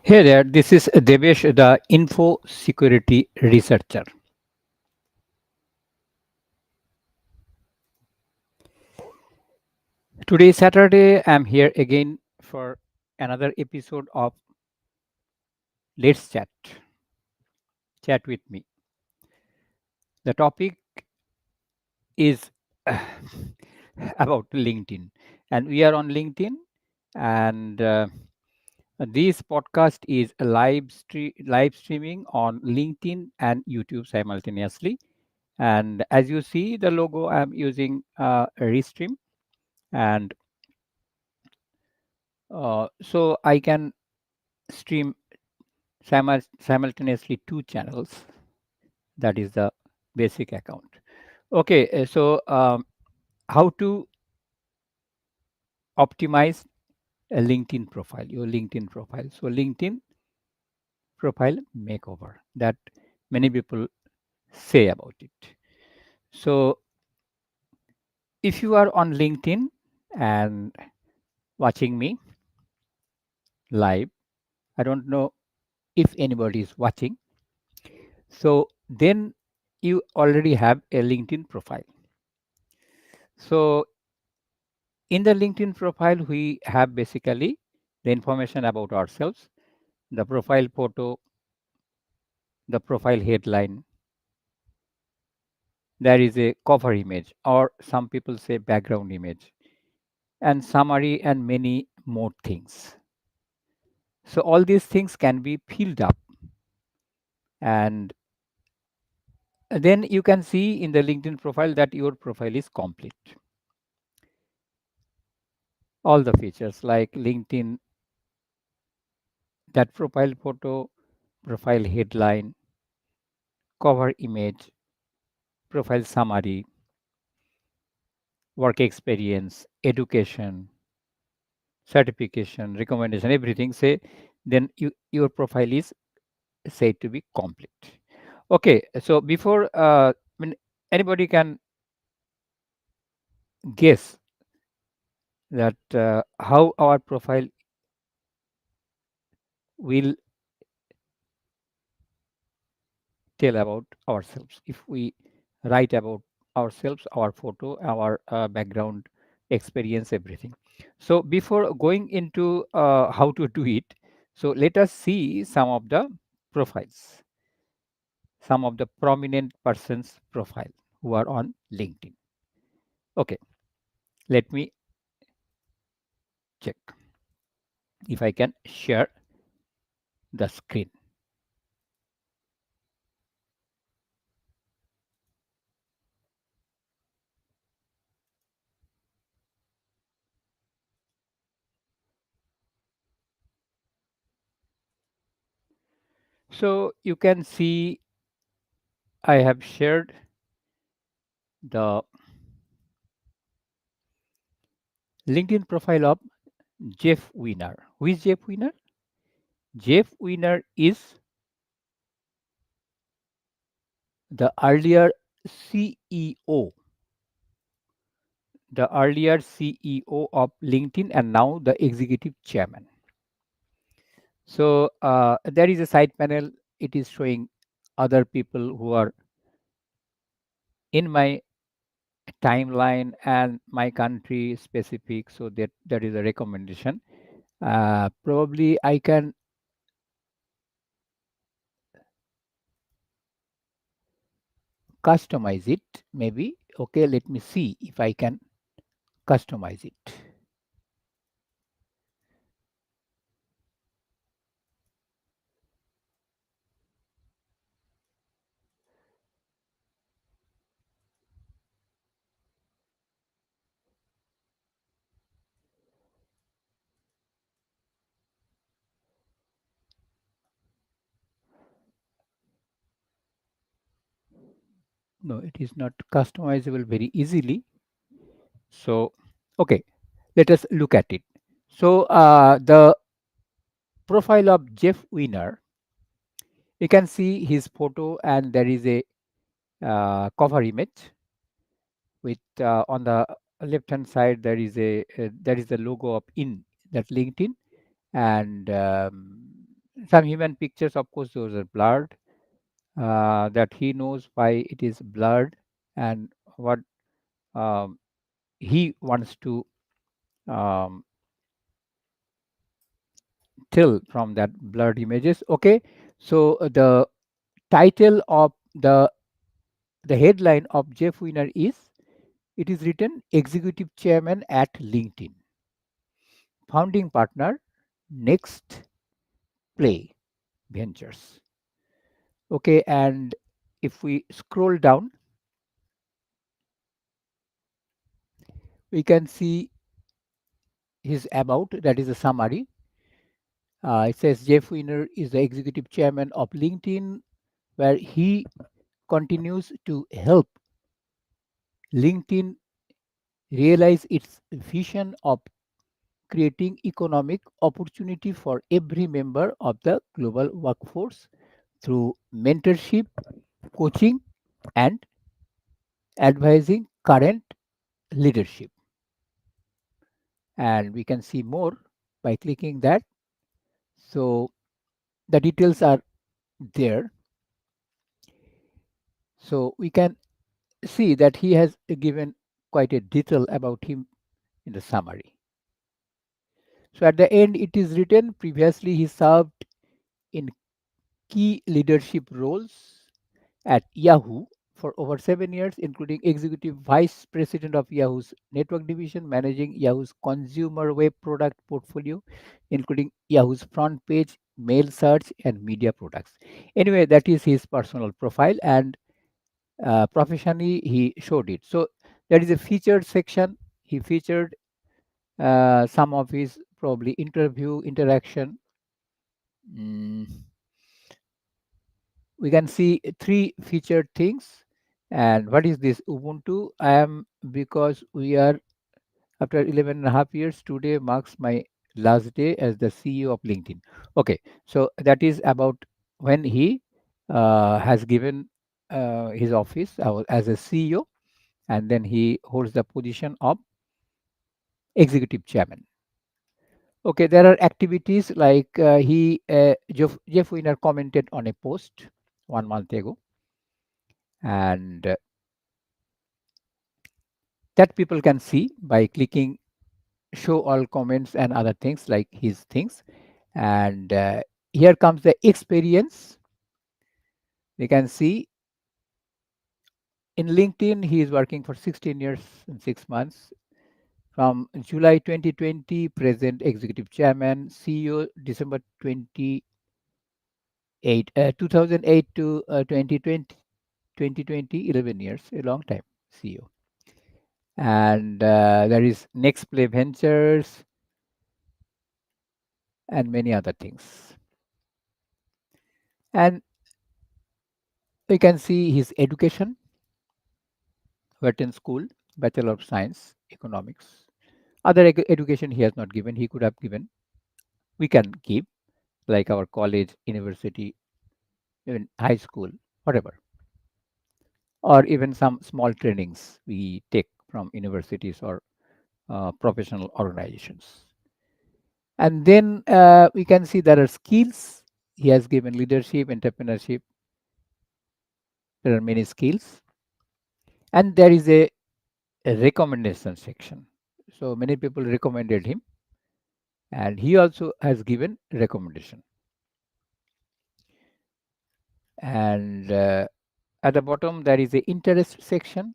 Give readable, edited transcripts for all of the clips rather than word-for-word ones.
Hey there, this is Debesh, the info security researcher. Today is Saturday. I'm here again for another episode of Let's Chat. Chat with me. The topic is about LinkedIn, and we are on LinkedIn. And this podcast is a live streaming on LinkedIn and YouTube simultaneously. And as you see the logo, I'm using Restream, and so I can stream simultaneously two channels. That is the basic account. Okay, so how to optimize a LinkedIn profile, your LinkedIn profile. So LinkedIn profile makeover that many people say about it. So if you are on LinkedIn and watching me live, I don't know if anybody is watching. So then you already have a LinkedIn profile. So in the LinkedIn profile, we have basically the information about ourselves, the profile photo, the profile headline. There is a cover image, or some people say background image, and summary, and many more things. So all these things can be filled up, and then you can see in the LinkedIn profile that your profile is complete. All the features like LinkedIn, that profile photo, profile headline, cover image, profile summary, work experience, education, certification, recommendation, everything, say, then your profile is said to be complete. Okay, so before, I mean, anybody can guess that how our profile will tell about ourselves if we write about ourselves, our photo, our background, experience, everything. So before going into how to do it, so let us see some of the profiles, some of the prominent persons profile who are on LinkedIn. Okay, let me check if I can share the screen. So you can see I have shared the LinkedIn profile of Jeff Weiner. Who is Jeff Weiner? Jeff Weiner is the CEO, the earlier CEO of LinkedIn and now the executive chairman. So there is a side panel. It is showing other people who are in my timeline and my country specific. So that is a recommendation. Probably I can customize it. Maybe okay. Let me see if I can customize it. No, it is not customizable very easily. So, okay, let us look at it. So, the profile of Jeff Weiner, you can see his photo, and there is a cover image with on the left hand side there is the logo of in that LinkedIn, and some human pictures. Of course, those are blurred. That he knows why it is blurred and what um, he wants to um, tell from that blurred images. Okay, so the title of the headline of Jeff Winner is, it is written executive chairman at LinkedIn, founding partner next play ventures. Okay, and if we scroll down, we can see his about, that is a summary. It says Jeff Winner is the executive chairman of LinkedIn, where he continues to help LinkedIn realize its vision of creating economic opportunity for every member of the global workforce through mentorship, coaching, and advising current leadership. And we can see more by clicking that. So the details are there. So we can see that he has given quite a detail about him in the summary. So at the end, it is written previously he served in key leadership roles at Yahoo for over 7 years, including executive vice president of Yahoo's network division, managing Yahoo's consumer web product portfolio, including Yahoo's front page, mail search, and media products. Anyway, that is his personal profile, and professionally he showed it. So there is a featured section. He featured some of his probably interview interaction. Mm, we can see three featured things. And what is this Ubuntu? I am, because we are after 11 and a half years, today marks my last day as the CEO of LinkedIn. Okay, so that is about when he has given his office as a CEO, and then he holds the position of executive chairman. Okay, there are activities like Jeff Winner commented on a post 1 month ago, and that people can see by clicking show all comments and other things like his things. And here comes the experience. We can see in LinkedIn he is working for 16 years and 6 months, from July 2020 present executive chairman, CEO December 2008 to 2020 11 years, a long time CEO. And there is Next Play Ventures and many other things. And we can see his education, went in school, Bachelor of Science, Economics. Other education he has not given, he could have given. We can give, like our college, university, even high school, whatever, or even some small trainings we take from universities or professional organizations. And then we can see there are skills. He has given leadership, entrepreneurship. There are many skills. And there is a recommendation section. So many people recommended him, and he also has given recommendation. And at the bottom, there is a interest section,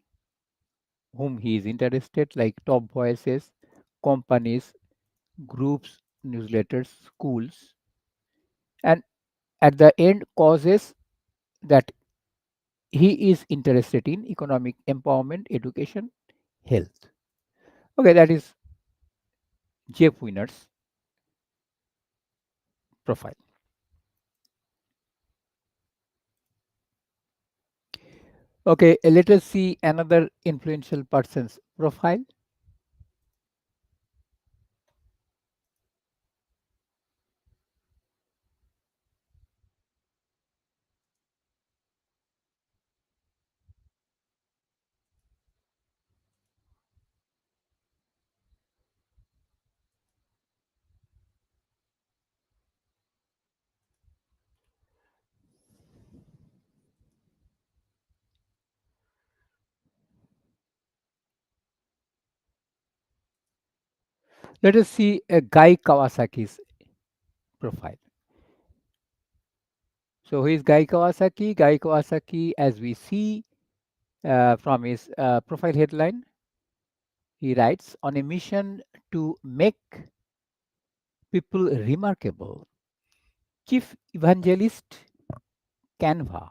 whom he is interested, like top voices, companies, groups, newsletters, schools. And at the end, causes that he is interested in: economic empowerment, education, health. Okay, that is Jeff Winner's profile. Okay, let us see another influential person's profile. Let us see a Guy Kawasaki's profile. So, who is Guy Kawasaki? Guy Kawasaki, as we see from his profile headline, he writes, on a mission to make people remarkable, Chief Evangelist, Canva,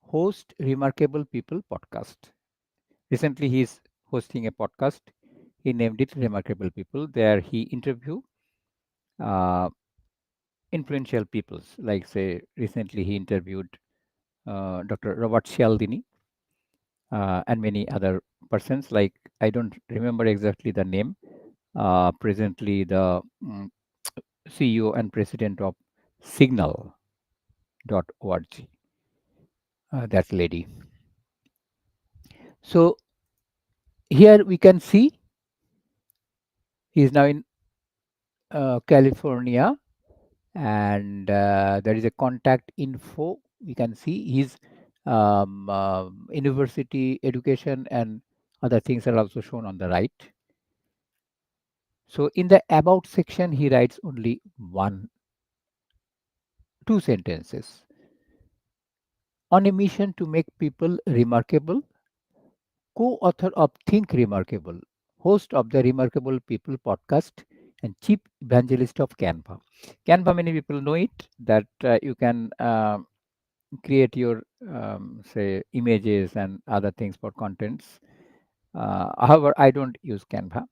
host Remarkable People podcast. Recently, he is hosting a podcast. He named it Remarkable People. There, he interview uh, influential peoples. Like, say, recently he interviewed Dr. Robert Cialdini and many other persons. Like, I don't remember exactly the name. Presently, the CEO and president of Signal.org, that lady. So here we can see he is now in California, and there is a contact info. We can see his university education and other things are also shown on the right. So in the about section, he writes only two sentences: on a mission to make people remarkable, co-author of Think Remarkable, host of the Remarkable People podcast, and chief evangelist of Canva. Canva, many people know it, that you can create your say images and other things for contents. However, I don't use Canva.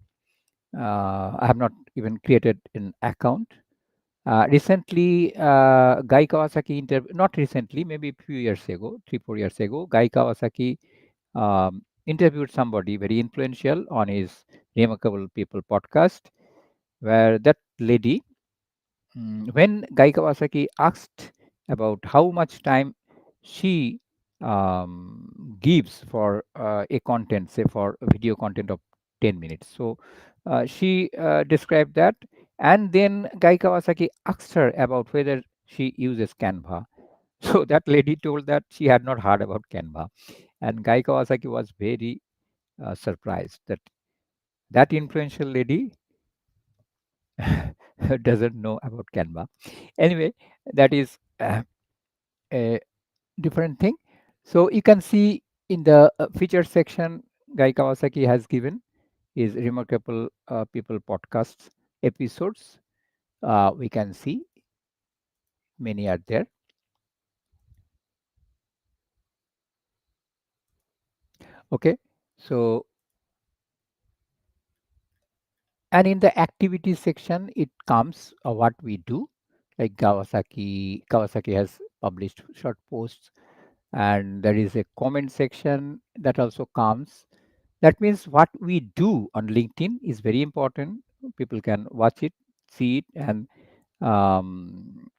I have not even created an account. Recently, Guy Kawasaki not recently, maybe a few years ago, 3 4 years ago, Guy Kawasaki interviewed somebody very influential on his Remarkable People podcast, where that lady, when Guy Kawasaki asked about how much time she gives for a content, say for a video content of 10 minutes. So she described that. And then Guy Kawasaki asked her about whether she uses Canva. So that lady told that she had not heard about Canva. And Guy Kawasaki was very surprised that that influential lady doesn't know about Canva. Anyway, that is a different thing. So you can see in the feature section, Guy Kawasaki has given his Remarkable People podcasts episodes. We can see many are there. Okay, so and in the activity section, it comes what we do. like Kawasaki has published short posts, and there is a comment section that also comes. That means what we do on LinkedIn is very important. People can watch it, see it, and um,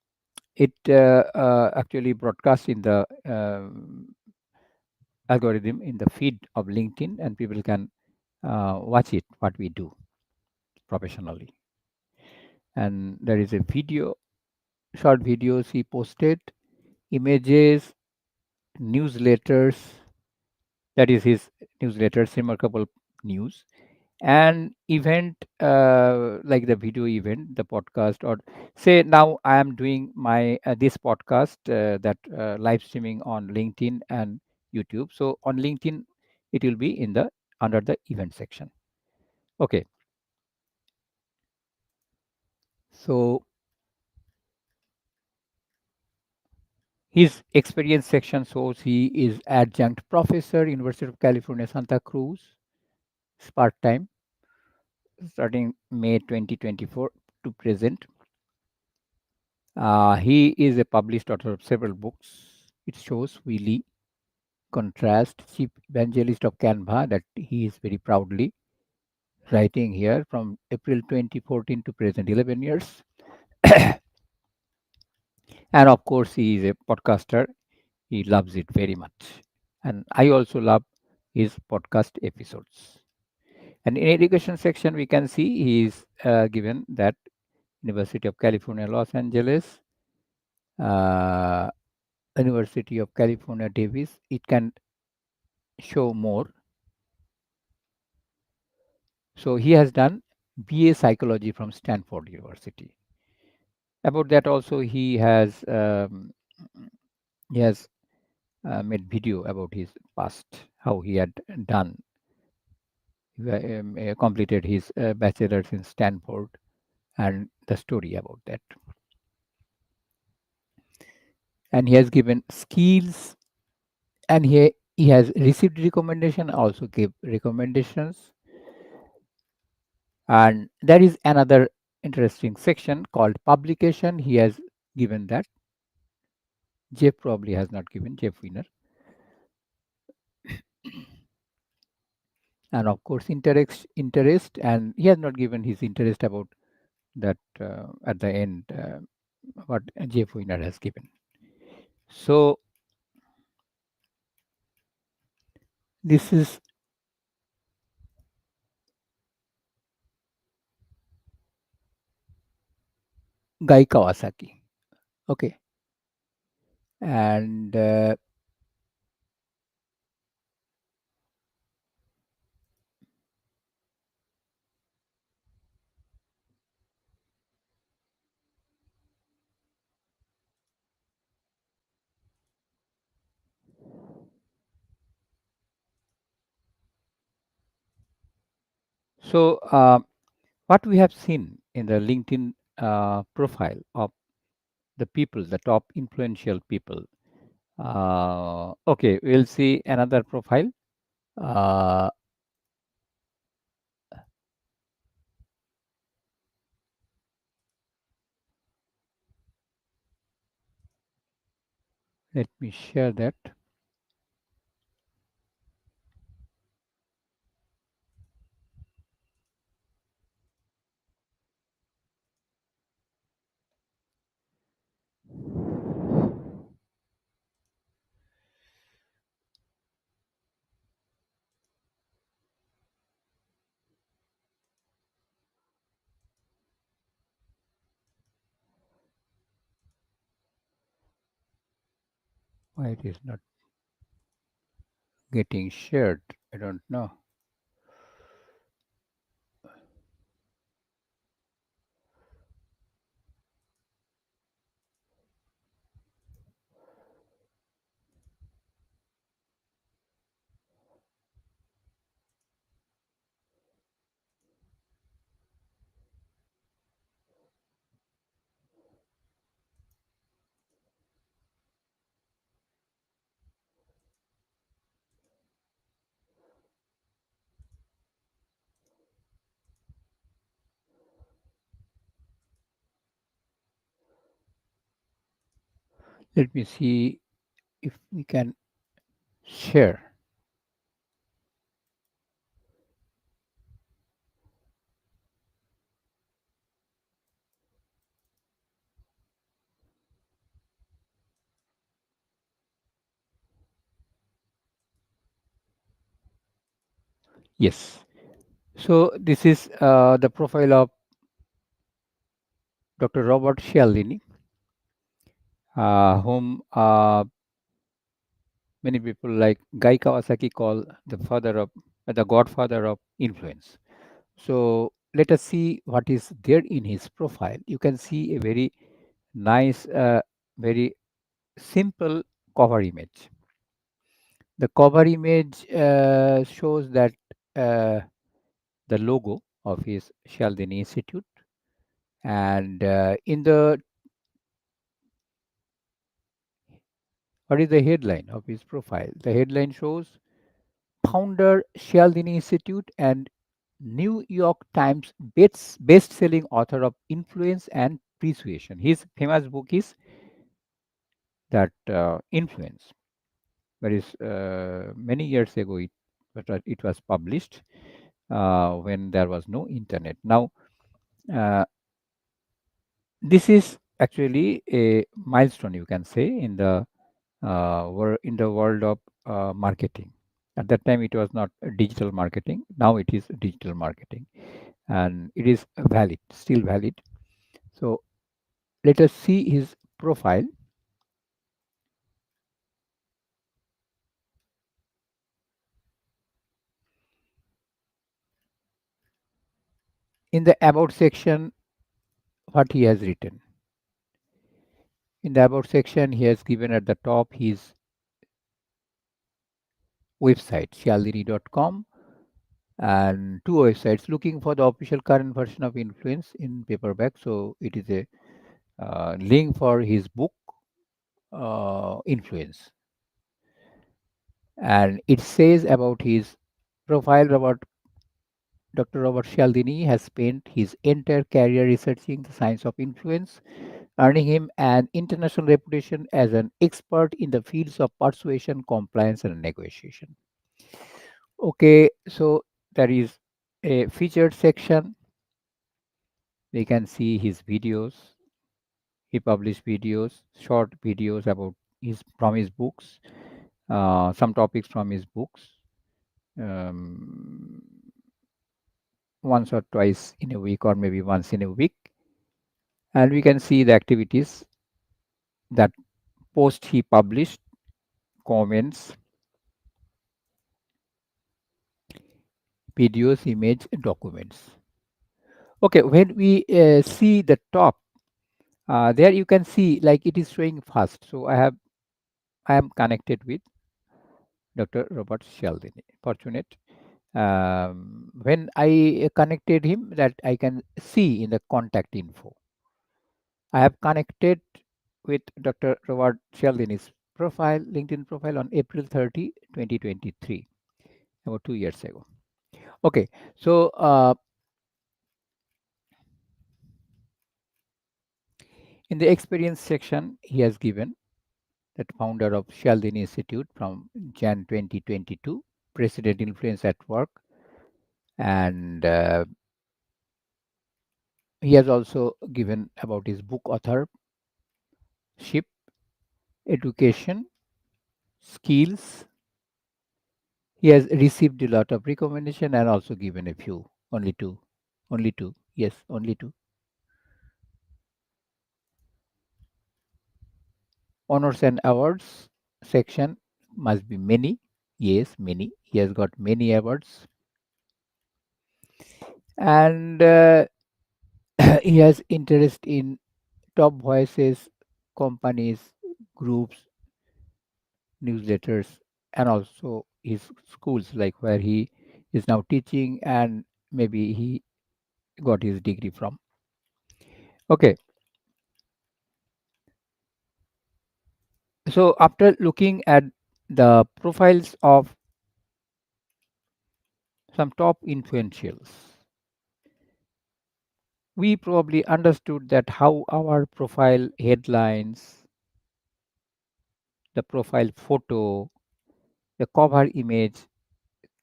it actually broadcasts in the algorithm in the feed of LinkedIn, and people can watch it, what we do professionally. And there is a video, short videos he posted, images, newsletters, that is his newsletters, remarkable news, and event like the video event, the podcast, or say now I am doing my this podcast that live streaming on LinkedIn and YouTube. So on LinkedIn, it will be in the under the event section. Okay, so his experience section shows he is adjunct professor, University of California, Santa Cruz, part time, starting May 2024 to present. He is a published author of several books. It shows Willie Contrast, chief evangelist of Canva, that he is very proudly writing here from April 2014 to present, 11 years. And of course, he is a podcaster. He loves it very much. And I also love his podcast episodes. And in education section, we can see he is given that University of California, Los Angeles, uh, University of California, Davis. It can show more. So he has done BA Psychology from Stanford University. About that also, he has made video about his past, how he had done completed his bachelor's in Stanford, and the story about that. And he has given skills, and he has received recommendation, also gave recommendations. And there is another interesting section called publication. He has given that. Jeff probably has not given, Jeff Winner. And of course, interest, and he has not given his interest about that at the end, what Jeff Winner has given. So this is Guy Kawasaki. Okay. And so what we have seen in the LinkedIn profile of the people, the top influential people. Okay, we'll see another profile. Uh, Let me share that. Why it is not getting shared? I don't know. Let me see if we can share. Yes. So this is the profile of Dr. Robert Cialdini, whom many people like Guy Kawasaki call the father of the godfather of influence. So let us see what is there in his profile. You can see a very nice, very simple cover image. The cover image shows that the logo of his Cialdini Institute, and in the what is the headline of his profile? The headline shows founder Cialdini Institute and New York Times best-selling author of Influence and Persuasion. His famous book is that Influence. That is many years ago it was published when there was no internet. Now uh, this is actually a milestone, you can say, in the in the world of marketing. At that time, it was not digital marketing. Now it is digital marketing, and it is valid, still valid. So let us see his profile. In the about section, what he has written. In the about section, he has given at the top his website, shalini.com, and two websites looking for the official current version of Influence in paperback. So it is a link for his book, Influence. And it says about his profile. Dr. Robert Cialdini has spent his entire career researching the science of influence, earning him an international reputation as an expert in the fields of persuasion, compliance, and negotiation. Okay, so there is a featured section. We can see his videos. He published videos, short videos about his from his books, some topics from his books. Um, Once or twice in a week, or maybe once in a week, and we can see the activities that post he published, comments, videos, image, documents. Okay, when we see the top, there you can see like it is showing fast. So I am connected with Dr. Robert Cialdini. Fortunate. When I connected him, that I can see in the contact info. I have connected with Dr. Robert Cialdini's profile, LinkedIn profile on April 30, 2023, about 2 years ago. Okay, so in the experience section, he has given that founder of Cialdini Institute from Jan 2022, President Influence at Work, and he has also given about his book authorship, education, skills. He has received a lot of recommendation and also given a few, only two, yes, only two. Honors and awards section must be many, yes, many. He has got many awards, and he has interest in top voices, companies, groups, newsletters, and also his schools, like where he is now teaching and maybe he got his degree from. Okay, so after looking at the profiles of some top influentials, we probably understood that how our profile headlines, the profile photo, the cover image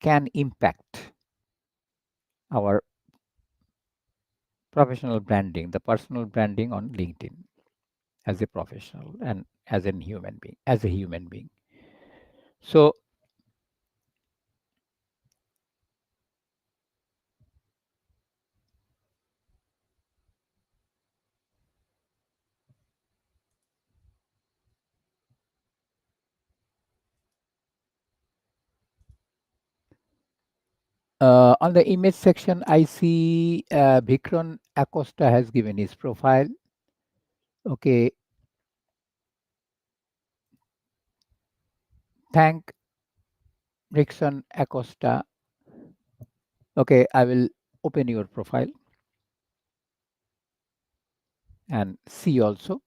can impact our professional branding, the personal branding on LinkedIn as a professional and as a human being. So on the image section, I see Vikram Acosta has given his profile. Okay, thank Rickson Acosta. Okay, I will open your profile and see also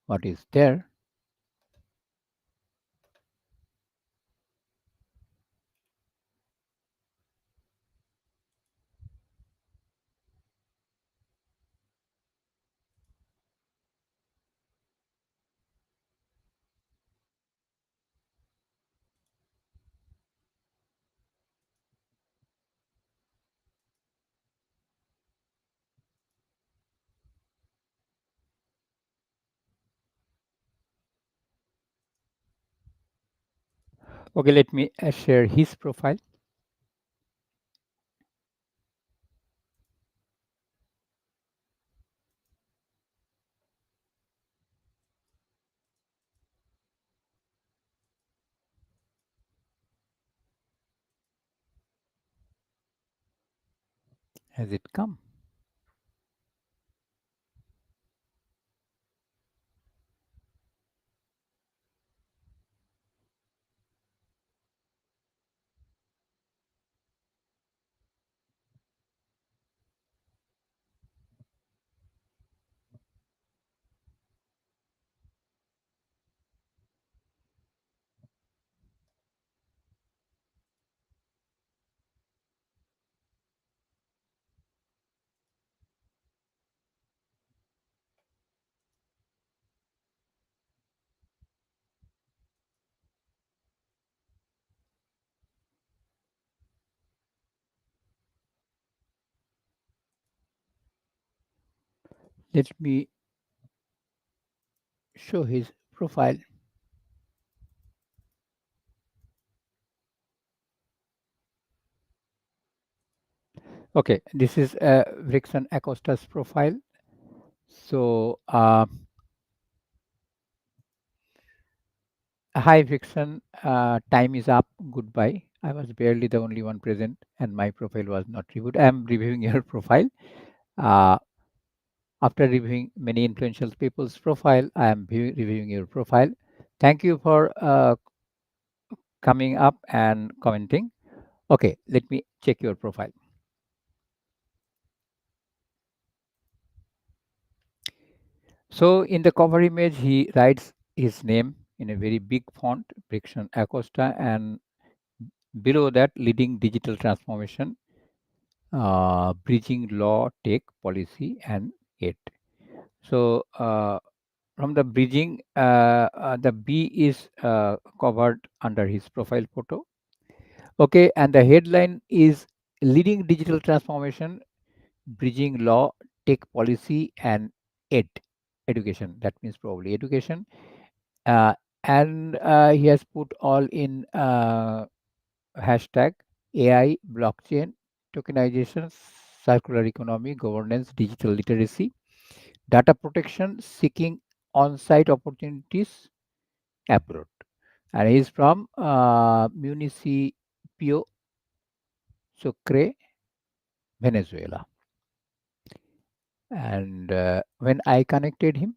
what is there. Okay, let me share his profile. Has it come? Let me show his profile. Okay, this is Rickson Acosta's profile. So, hi Rickson, time is up. Goodbye. I was barely the only one present, and my profile was not reviewed. I am reviewing your profile. Uh, After reviewing many influential people's profile, I am reviewing your profile. Thank you for coming up and commenting. Okay, let me check your profile. So in the cover image, he writes his name in a very big font, Brixton Acosta, and below that, leading digital transformation, bridging law, tech, policy, and it. So from the bridging, the B is covered under his profile photo. Okay, and the headline is leading digital transformation, bridging law, tech policy, and ed education. That means probably education. Uh, and he has put all in hashtag AI, blockchain, tokenization, circular economy, governance, digital literacy, data protection, seeking on-site opportunities abroad. And he is from Municipio Sucre, Venezuela. And when I connected him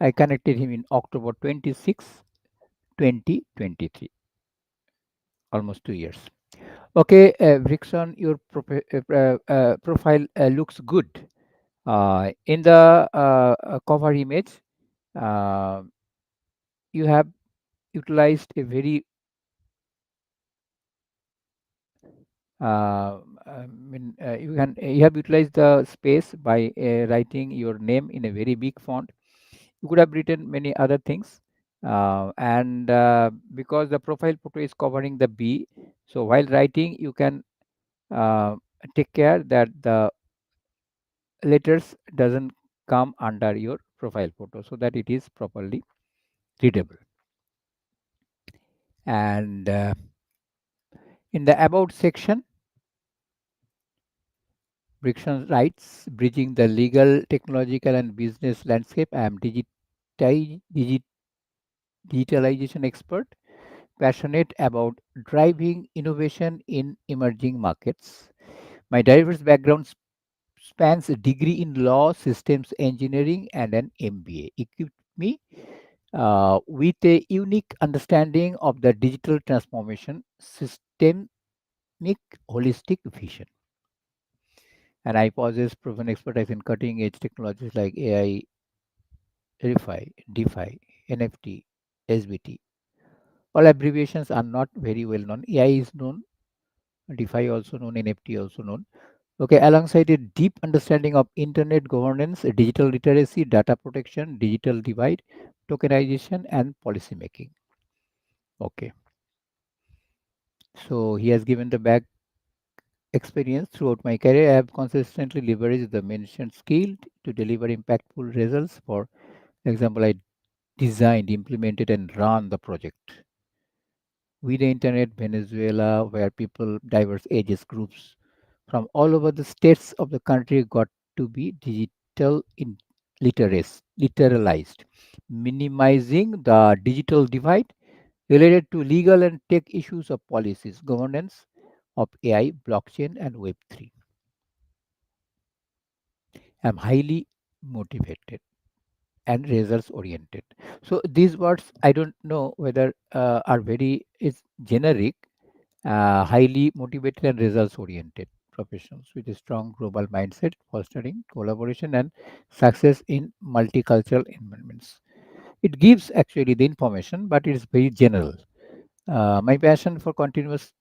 in October 26, 2023, almost 2 years. Okay, Rickson, your profile looks good. In the cover image, uh, you have utilized a very, you have utilized the space by writing your name in a very big font. You could have written many other things. And because the profile photo is covering the B, so while writing you can uh, take care that the letters doesn't come under your profile photo so that it is properly readable. And in the about section, Brixton writes, bridging the legal, technological, and business landscape. I am digitalization expert, passionate about driving innovation in emerging markets. My diverse background spans a degree in law, systems engineering, and an MBA, equipped me with a unique understanding of the digital transformation systemic holistic vision. And I possess proven expertise in cutting edge technologies like AI, ReFi, DeFi, NFT, SBT. All abbreviations are not very well known. AI is known, DeFi also known, NFT also known. Okay, alongside a deep understanding of internet governance, digital literacy, data protection, digital divide, tokenization, and policy making. Okay, so he has given the back experience throughout my career. I have consistently leveraged the mentioned skill to deliver impactful results. For example, I designed, implemented, and ran the project with the internet Venezuela, where people, diverse ages groups from all over the states of the country got to be digital in literalized, minimizing the digital divide related to legal and tech issues of policies, governance of AI, blockchain, and Web3. I'm highly motivated and results oriented. So these words I don't know whether are very is generic, highly motivated and results oriented professionals with a strong global mindset, fostering collaboration and success in multicultural environments. It gives actually the information, but it is very general. My passion for continuous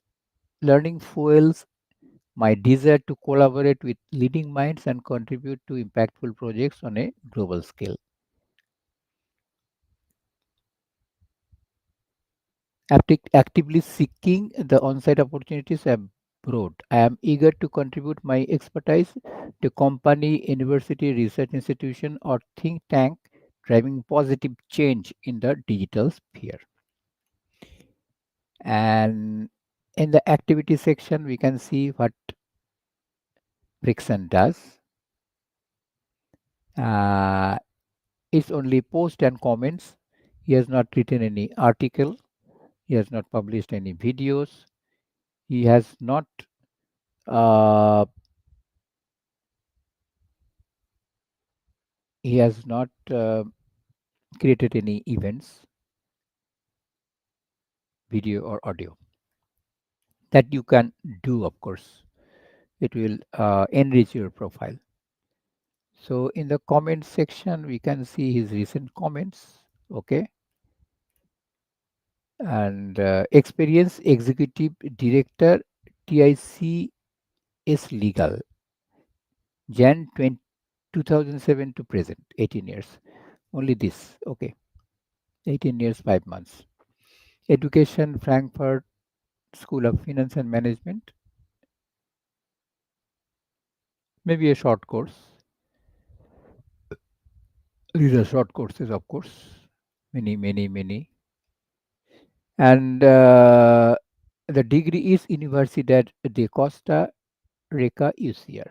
learning fuels my desire to collaborate with leading minds and contribute to impactful projects on a global scale. Actively seeking the on-site opportunities abroad. I am eager to contribute my expertise to company, university, research institution, or think tank driving positive change in the digital sphere. And in the activity section, we can see what Friction does. Uh, it's only post and comments. He has not written any article. He has not published any videos. He has not uh, created any events, video or audio. That you can do, of course. It will enrich your profile. So in the comment section, we can see his recent comments. Okay. And experienced executive director, TICS Legal, Jan 20, 2007 to present, 18 years. Only this. Okay. 18 years, 5 months. Education, Frankfurt School of Finance and Management. Maybe a short course. These are short courses, of course. Many, many, many. And the degree is Universidad de Costa Rica UCR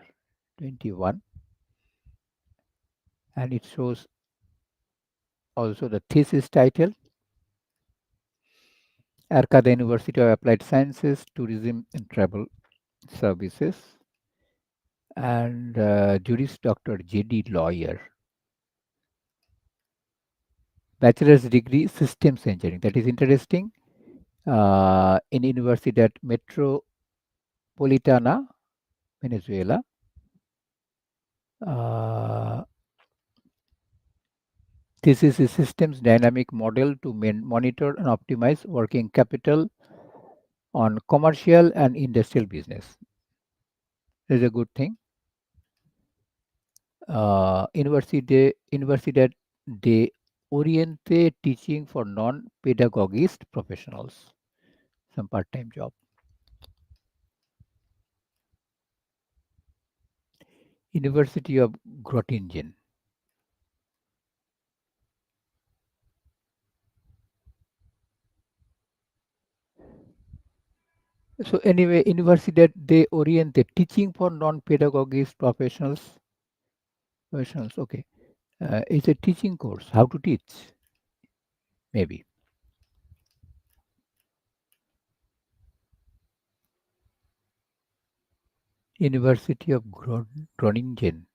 21. And it shows also the thesis title, Arcada University of Applied Sciences, Tourism and Travel Services. And Juris Dr. J.D. Lawyer. Bachelor's degree, Systems Engineering. That is interesting. In Universidad Metropolitana, Venezuela. Uh, this is a systems dynamic model to monitor and optimize working capital on commercial and industrial business. This is a good thing. Universidad de oriented teaching for non-pedagogist professionals, some part-time job. University of Grottingen. So anyway, university that they oriented teaching for non-pedagogist professionals. Okay, it's a teaching course. How to teach? Maybe University of Groningen.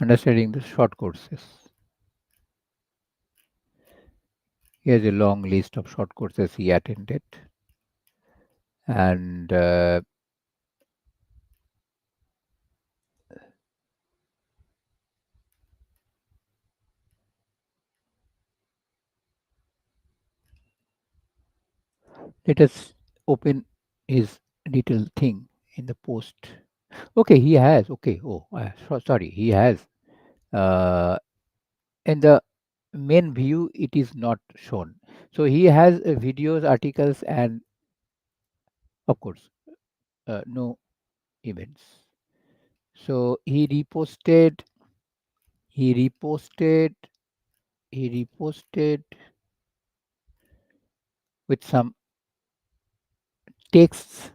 Understanding the short courses. He has a long list of short courses he attended, and let us open his little thing in the post. Okay, he has. Okay, oh, sorry, he has. Uh, in the main view, it is not shown. So he has videos, articles, and of course, no events. So he reposted, he reposted with some texts.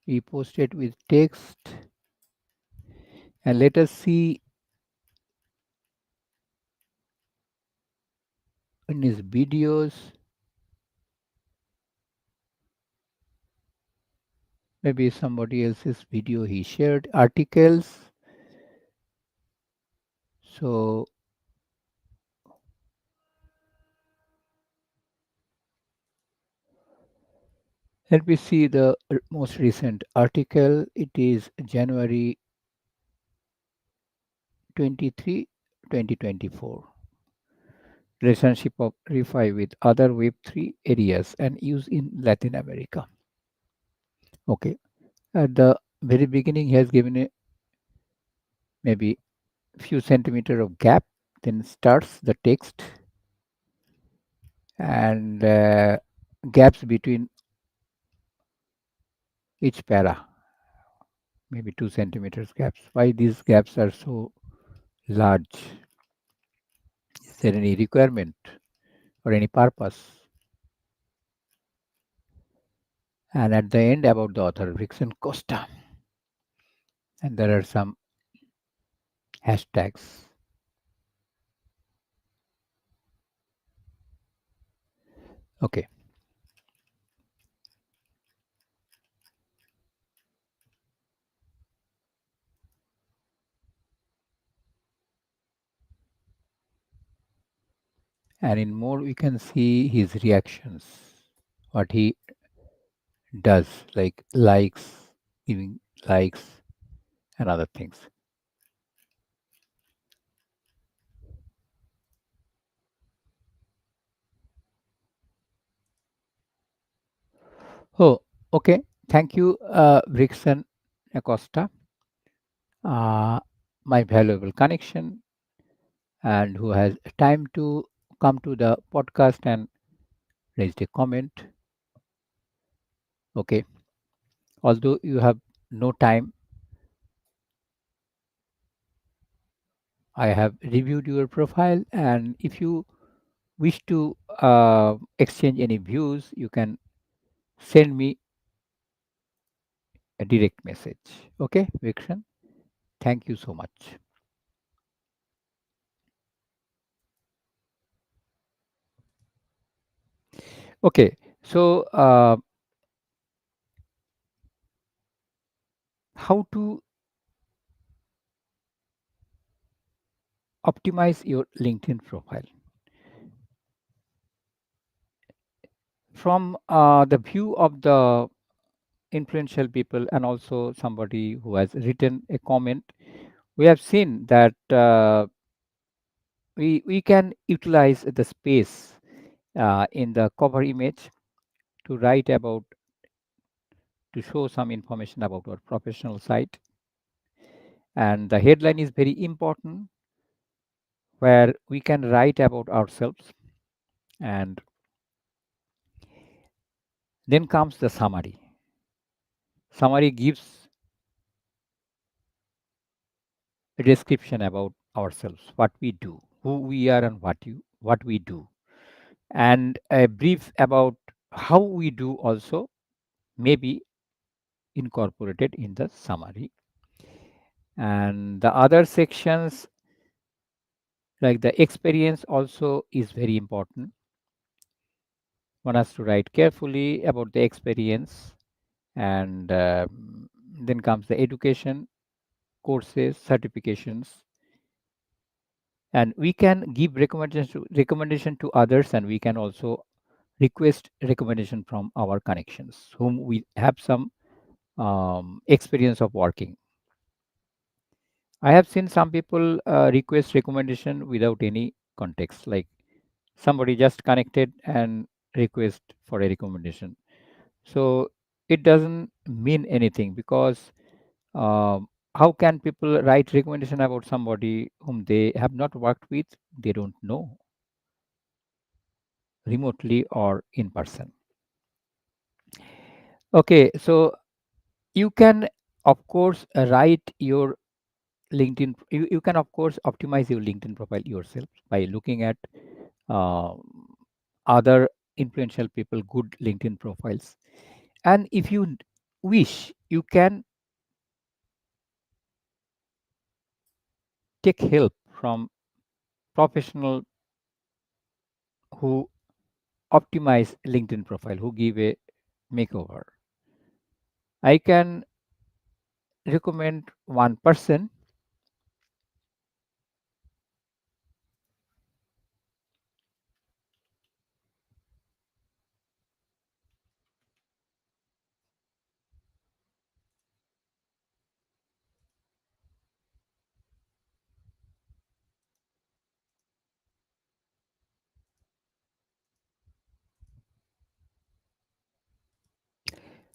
He posted with text, and let us see in his videos. Maybe somebody else's video he shared articles. So let me see the most recent article. It is January 23, 2024. Relationship of ReFi with other Web3 areas and use in Latin America. Okay. At the very beginning, he has given a maybe few centimeter of gap, then starts the text and gaps between each para, maybe 2 centimeters gaps. Why these gaps are so large? Is there any requirement or any purpose? And at the end, about the author, Vixen Costa. And there are some hashtags. Okay. And in more, we can see his reactions, what he does, like likes, giving likes, and other things. Oh, okay. Thank you, Brixton Acosta, uh, my valuable connection, and who has time to come to the podcast and raised a comment. Okay. Although you have no time, I have reviewed your profile, and if you wish to exchange any views, you can send me a direct message. Okay, Vikshan. Thank you so much. Okay, so how to optimize your LinkedIn profile from the view of the influential people and also somebody who has written a comment. We have seen that we can utilize the space in the cover image to write about to show some information about our professional site, and the headline is very important. where we can write about ourselves, and then comes the summary. Summary gives a description about ourselves, what we do, who we are, and what we do, and a brief about how we do also may be incorporated in the summary. And the other sections, like the experience, also is very important. One has to write carefully about the experience, and then comes the education, courses, certifications, and we can give recommendation to others, and we can also request recommendation from our connections whom we have some experience of working. I have seen some people request recommendation without any context, like somebody just connected and request for a recommendation. So it doesn't mean anything, because how can people write recommendation about somebody whom they have not worked with, they don't know, remotely or in person. Okay, so you can of course write your you can of course optimize your LinkedIn profile yourself by looking at um, other influential people good LinkedIn profiles, and if you wish, you can take help from professional who optimize LinkedIn profile, who give a makeover. I can recommend one person.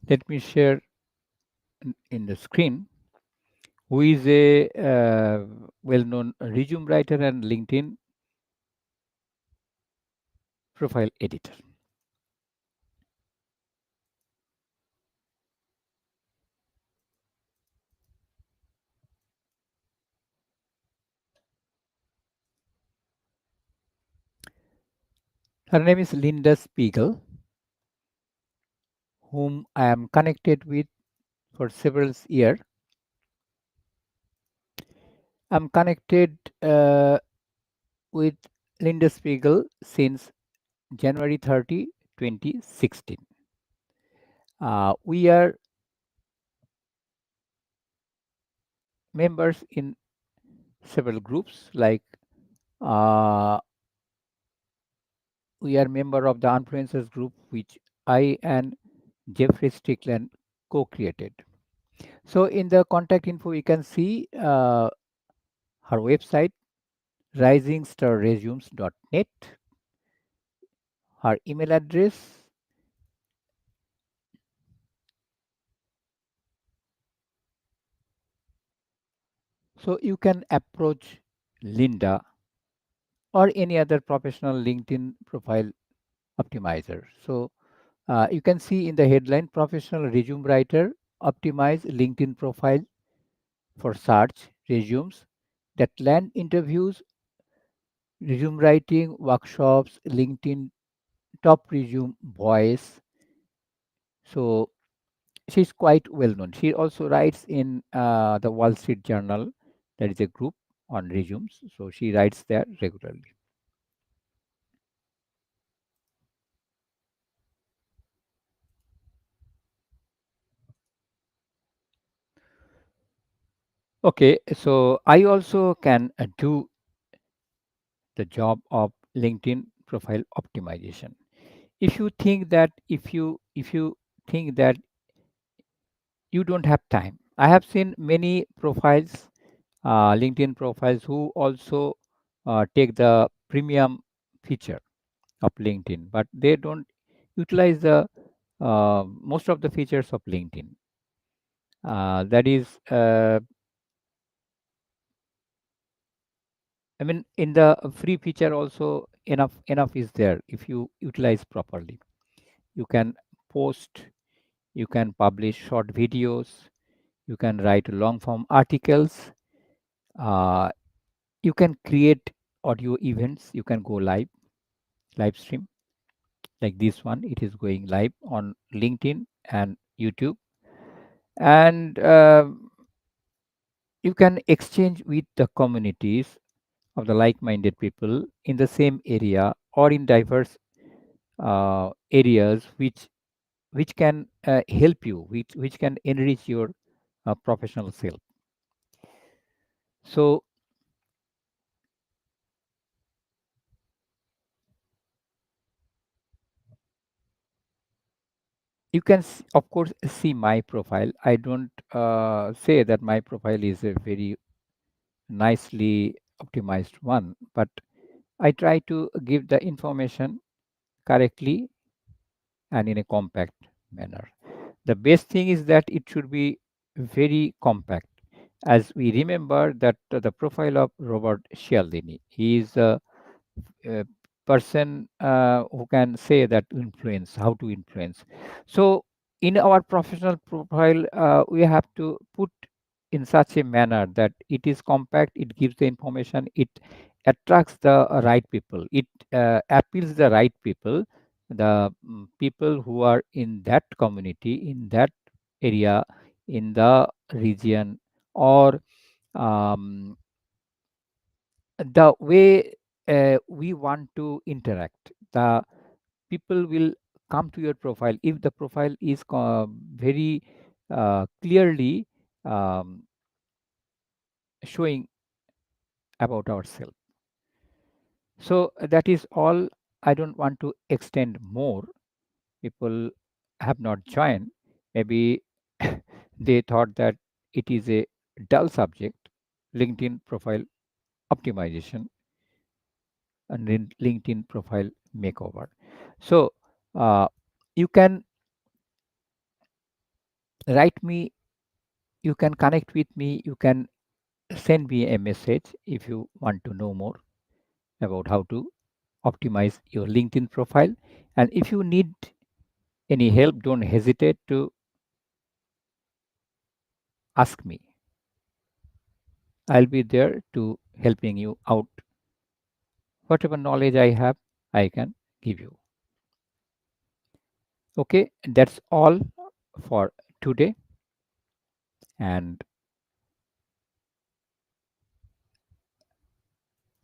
Let me share in the screen, who is a well-known resume writer and LinkedIn profile editor. Her name is Linda Spiegel, whom I am connected with for several years. I'm connected with Linda Spiegel since January 30, 2016. We are members in several groups, like uh, we are member of the influencers group, which I and Jeffrey Strickland co-created. So in the contact info, you can see her website, risingstarresumes.net, her email address. So you can approach Linda or any other professional LinkedIn profile optimizer. So you can see in the headline, professional resume writer optimize LinkedIn profile for search resumes that land interviews, resume writing workshops, LinkedIn top resume voice. So she's quite well known. She also writes in the Wall Street Journal. There is a group on resumes, so she writes there regularly. Okay, so I also can do the job of LinkedIn profile optimization. If you think that you don't have time, I have seen many profiles, LinkedIn profiles, who also take the premium feature of LinkedIn, but they don't utilize the most of the features of LinkedIn. That is, uh, I mean, in the free feature also enough is there if you utilize properly. You can post, you can publish short videos, you can write long form articles, uh, you can create audio events, you can go live stream like this one. It is going live on LinkedIn and YouTube, and you can exchange with the communities of the like-minded people in the same area or in diverse areas which can help you, which can enrich your professional self. So you can of course see my profile. I don't say that my profile is a very nicely optimized one, but I try to give the information correctly and in a compact manner. The best thing is that it should be very compact. As we remember that the profile of Robert Cialdini, he is a person who can say that influence, how to influence. So in our professional profile, we have to put in such a manner that it is compact, it gives the information, it attracts the right people, it appeals the right people, the people who are in that community, in that area, in the region, or um, the way we want to interact. The people will come to your profile if the profile is very clearly um, showing about ourselves. So that is all. I don't want to extend more. People have not joined. Maybe they thought that it is a dull subject, LinkedIn profile optimization and LinkedIn profile makeover. So uh, you can write me, you can connect with me, you can send me a message if you want to know more about how to optimize your LinkedIn profile. And if you need any help, don't hesitate to ask me. I'll be there to helping you out. Whatever knowledge I have, I can give you. Okay, that's all for today. And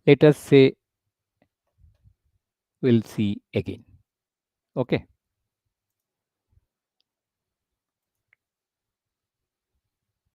let us say we'll see again. Okay.